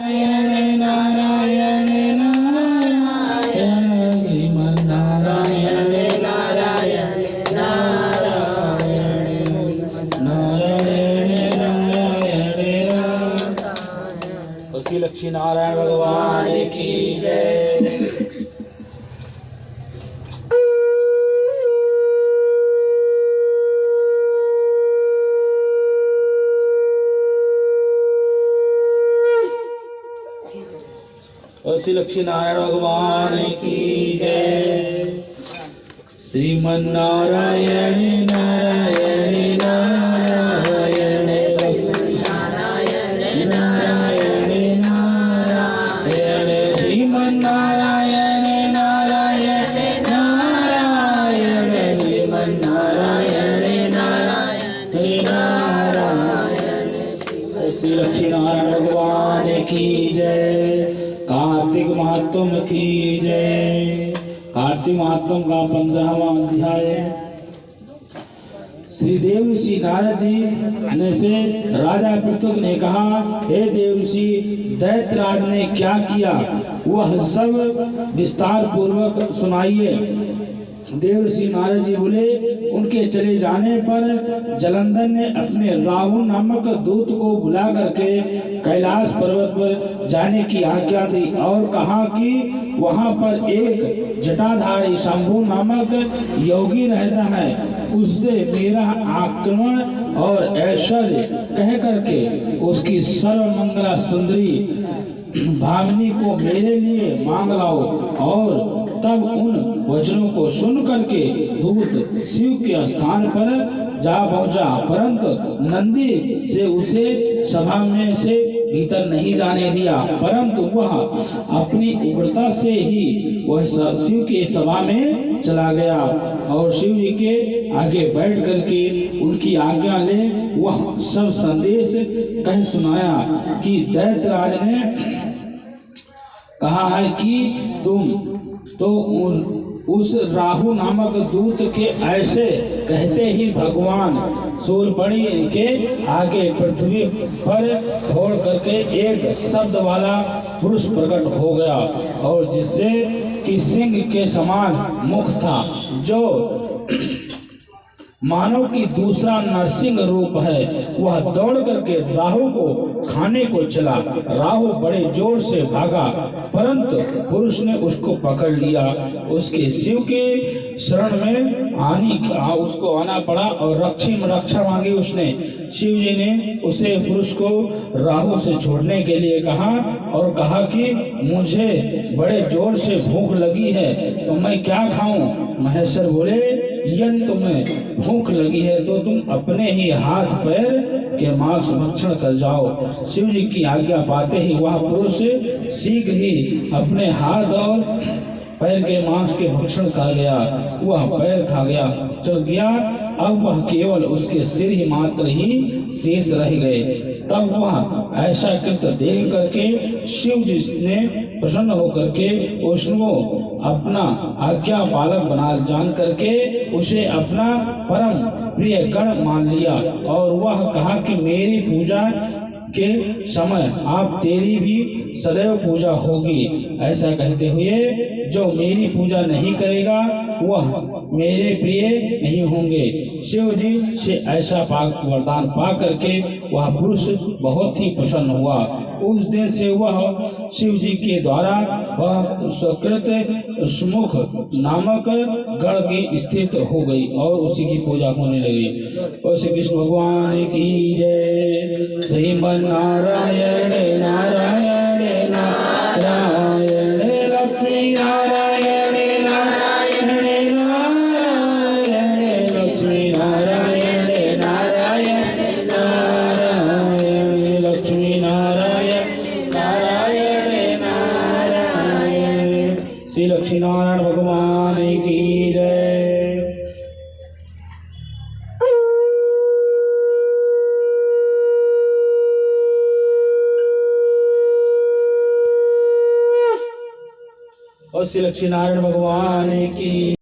नारायण नारायण श्रीमन्नारायण नारायण नारायण नारायण नारायण। उसी लक्ष्मी नारायण भगवान की जय। श्री लक्ष्मी नारायण भगवान की जय। श्रीमन्नारायण नारायण नारायण नारायण नारायण नारायण श्रीमन्नारायण नारायण नारायण श्रीमन्नारायण नारायण नारायण। श्री लक्ष्मी नारायण भगवान की जय। कार्तिक महात्म की जय। कार्तिक महात्म का 15वां अध्याय। श्री देवर्षि नारद जी ने से राजा पृथु ने कहा, हे देवर्षि, दैत्यराज ने क्या किया वह सब विस्तार पूर्वक सुनाइए। देवर्षि नारद जी बोले, उनके चले जाने पर जलंधर ने अपने राहु नामक दूत को बुला करके कैलाश पर्वत पर जाने की आज्ञा दी और कहा कि वहां पर एक जटाधारी शंभु नामक योगी रहता है, उससे मेरा आक्रमण और ऐश्वर्य कह करके उसकी सर्वमंगला सुंदरी भामिनी को मेरे लिए मांग लाओ। और तब उन वचनों को सुन करके दूत शिव के स्थान पर जा पहुंचा, परंतु नंदी से उसे सभा में से भीतर नहीं जाने दिया, परंतु वह अपनी उग्रता से ही वह शिव के सभा में चला गया और शिव जी के आगे बैठ करके उनकी आज्ञा ले वह सब संदेश कह सुनाया कि दैत्यराज ने कहा है कि तुम तो उस राहु नामक दूत के ऐसे कहते ही भगवान शूलपणि के आगे पृथ्वी पर फोड़ करके एक शब्द वाला पुरुष प्रकट हो गया और जिससे कि सिंह के समान मुख था, जो मानव की दूसरा नरसिंह रूप है। वह दौड़ करके राहु को खाने को चला। राहु बड़े जोर से भागा, परंतु पुरुष ने उसको पकड़ लिया। उसके शिव के शरण में उसको आना पड़ा और रक्षा मांगी उसने। शिव जी ने उसे पुरुष को राहु से छोड़ने के लिए कहा और कहा कि मुझे बड़े जोर से भूख लगी है, तो मैं क्या खाऊं? महेश्वर बोले, यदि तुम्हें भूख लगी है तो तुम अपने ही हाथ पैर के मांस भक्षण कर जाओ। शिव जी की आज्ञा पाते ही वह पुरुष शीघ्र ही अपने हाथ और पैर के मांस के भक्षण कर गया। वह पैर खा गया, चल गया। अब वह केवल उसके सिर ही मात्र ही शेष रह गए। तब वह ऐसा कृत्य देख करके शिव जी ने प्रसन्न होकर के उसको अपना आज्ञा पालक बना जान करके उसे अपना परम प्रिय गण मान लिया और वह कहा कि मेरी पूजा के समय आप तेरी भी सदैव पूजा होगी। ऐसा कहते हुए जो मेरी पूजा नहीं करेगा वह मेरे प्रिय नहीं होंगे। शिव जी से ऐसा वरदान पा करके वह पुरुष बहुत ही प्रसन्न हुआ। उस दिन से वह शिव जी के द्वारा वह सुकृत सुमुख नामक गण की स्थित हो गई और उसी की पूजा होने लगी। और श्री कृष्ण भगवान की जय। श्रीमन्नारायण नारायण नारायण लक्ष्मी नारायण नारायण नारायण लक्ष्मी नारायण नारायण नारायण लक्ष्मी नारायण नारायण नारायण। श्री लक्ष्मी नारायण भगवान की जय। और श्री लक्ष्मी नारायण भगवान की